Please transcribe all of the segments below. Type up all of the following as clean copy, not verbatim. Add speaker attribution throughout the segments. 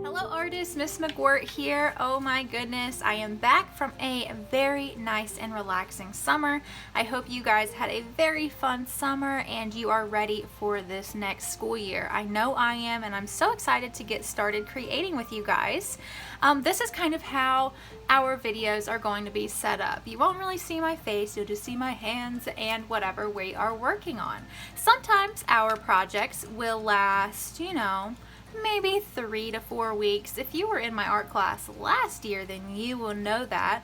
Speaker 1: Hello artists, Miss McWirt here. Oh my goodness, I am back from a very nice and relaxing summer. I hope you guys had a very fun summer and you are ready for this next school year. I know I am, and I'm so excited to get started creating with you guys. This is kind of how our videos are going to be set up. You won't really see my face, you'll just see my hands and whatever we are working on. Sometimes our projects will last, maybe 3 to 4 weeks. If you were in my art class last year, then you will know that.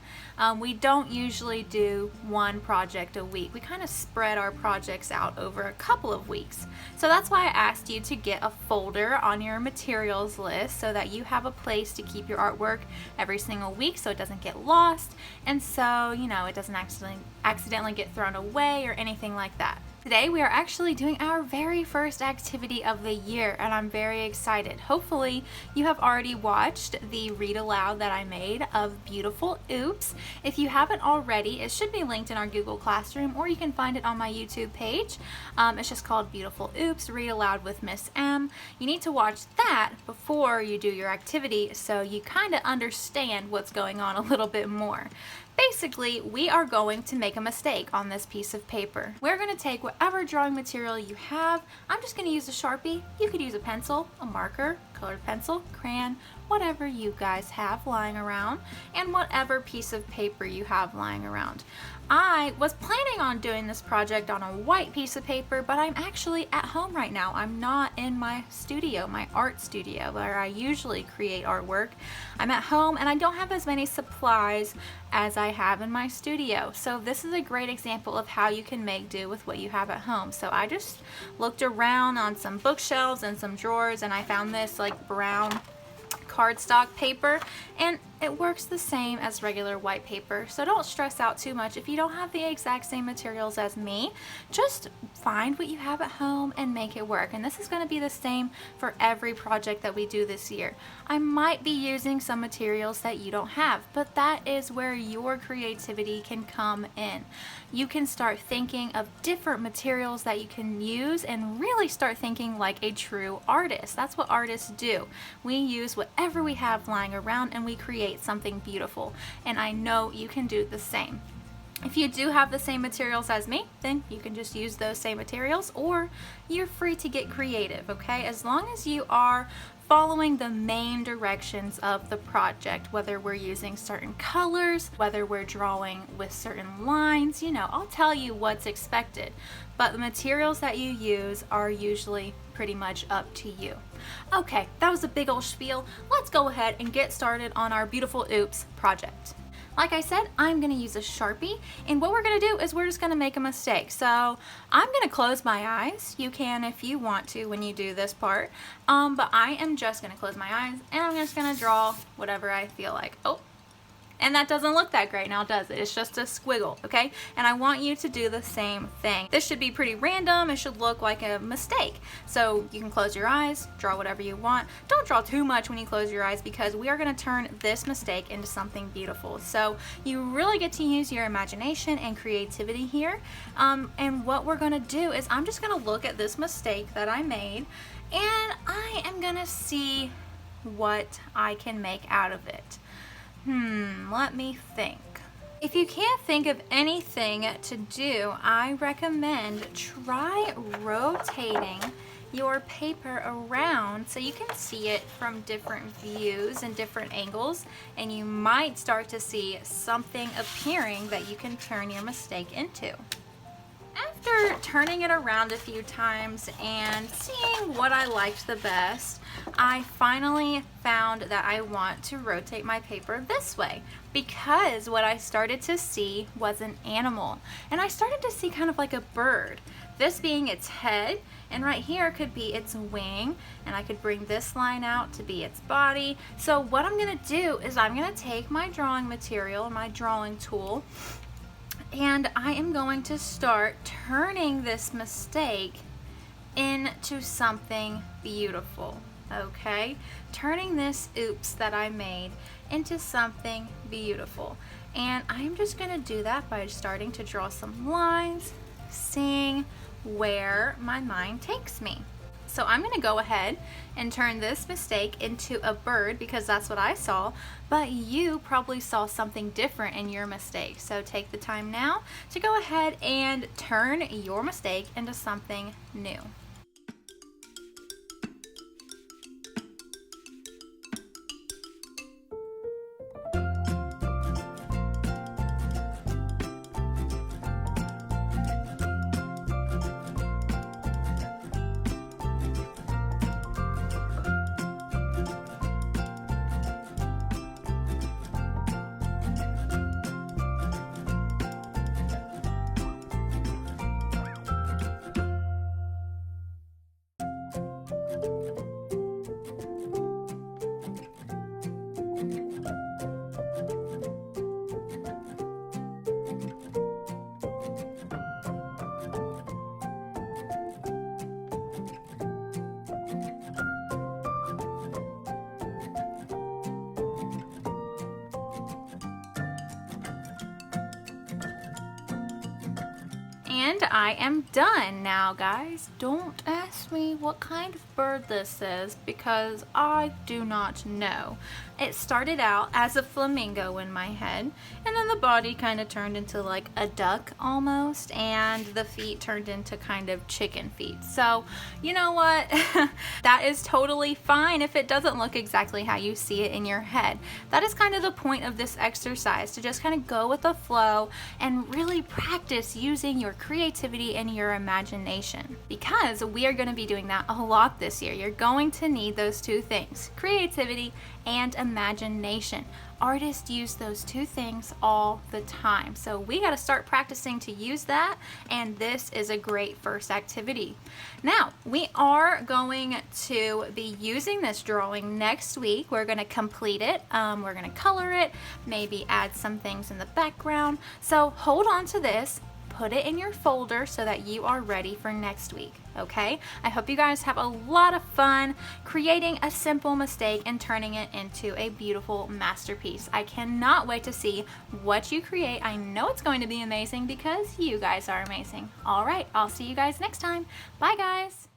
Speaker 1: We don't usually do one project a week. We kind of spread our projects out over a couple of weeks. So that's why I asked you to get a folder on your materials list so that you have a place to keep your artwork every single week so it doesn't get lost, and so it doesn't accidentally get thrown away or anything like that. Today we are actually doing our very first activity of the year, and I'm very excited. Hopefully you have already watched the read aloud that I made of Beautiful Oops. If you haven't already, it should be linked in our Google Classroom, or you can find it on my YouTube page. It's just called Beautiful Oops, Read Aloud with Miss M. You need to watch that before you do your activity so you kind of understand what's going on a little bit more. Basically, we are going to make a mistake on this piece of paper. We're going to take whatever drawing material you have. I'm just going to use a Sharpie. You could use a pencil, a marker, colored pencil, crayon, whatever you guys have lying around, and whatever piece of paper you have lying around. I was planning on doing this project on a white piece of paper, but I'm actually at home right now. I'm not in my studio, my art studio, where I usually create artwork. I'm at home and I don't have as many supplies as I have in my studio. So this is a great example of how you can make do with what you have at home. So I just looked around on some bookshelves and some drawers, and I found this like brown cardstock paper, and it works the same as regular white paper, so don't stress out too much. If you don't have the exact same materials as me, just find what you have at home and make it work. And this is going to be the same for every project that we do this year. I might be using some materials that you don't have, but that is where your creativity can come in. You can start thinking of different materials that you can use and really start thinking like a true artist. That's what artists do. We use whatever we have lying around and we create something beautiful, and I know you can do the same. If you do have the same materials as me, then you can just use those same materials, or you're free to get creative, okay? As long as you are following the main directions of the project, whether we're using certain colors, whether we're drawing with certain lines, I'll tell you what's expected, but the materials that you use are usually pretty much up to you. Okay, that was a big old spiel. Let's go ahead and get started on our Beautiful Oops project. Like I said, I'm going to use a Sharpie, and what we're going to do is we're just going to make a mistake. So I'm going to close my eyes. You can if you want to when you do this part, but I am just going to close my eyes, and I'm just going to draw whatever I feel like. Oh, and that doesn't look that great now, does it? It's just a squiggle, okay? And I want you to do the same thing. This should be pretty random. It should look like a mistake. So you can close your eyes, draw whatever you want. Don't draw too much when you close your eyes, because we are gonna turn this mistake into something beautiful. So you really get to use your imagination and creativity here. And what we're gonna do is I'm just gonna look at this mistake that I made, and I am gonna see what I can make out of it. Let me think. If you can't think of anything to do, I recommend try rotating your paper around so you can see it from different views and different angles, and you might start to see something appearing that you can turn your mistake into. After turning it around a few times and seeing what I liked the best, I finally found that I want to rotate my paper this way, because what I started to see was an animal, and I started to see kind of like a bird. This being its head, and right here could be its wing, and I could bring this line out to be its body. So what I'm going to do is I'm going to take my drawing material, my drawing tool, and I am going to start turning this mistake into something beautiful, okay? Turning this oops that I made into something beautiful. And I'm just going to do that by starting to draw some lines, seeing where my mind takes me. So I'm gonna go ahead and turn this mistake into a bird because that's what I saw, but you probably saw something different in your mistake. So take the time now to go ahead and turn your mistake into something new. And I am done. Now guys, don't ask me what kind of bird this is because I do not know. It started out as a flamingo in my head, and then the body kind of turned into like a duck almost, and the feet turned into kind of chicken feet. So you know what? That is totally fine if it doesn't look exactly how you see it in your head. That is kind of the point of this exercise, to just kind of go with the flow and really practice using your creativity and your imagination, because we are going to be doing that a lot this year. You're going to need those two things, creativity and imagination. Artists use those two things all the time, so we got to start practicing to use that, and this is a great first activity. Now we are going to be using this drawing next week. We're going to complete it, we're going to color it, maybe add some things in the background, so hold on to this, put it in your folder so that you are ready for next week. Okay, I hope you guys have a lot of fun creating a simple mistake and turning it into a beautiful masterpiece. I cannot wait to see what you create. I know it's going to be amazing because you guys are amazing. All right, I'll see you guys next time. Bye guys.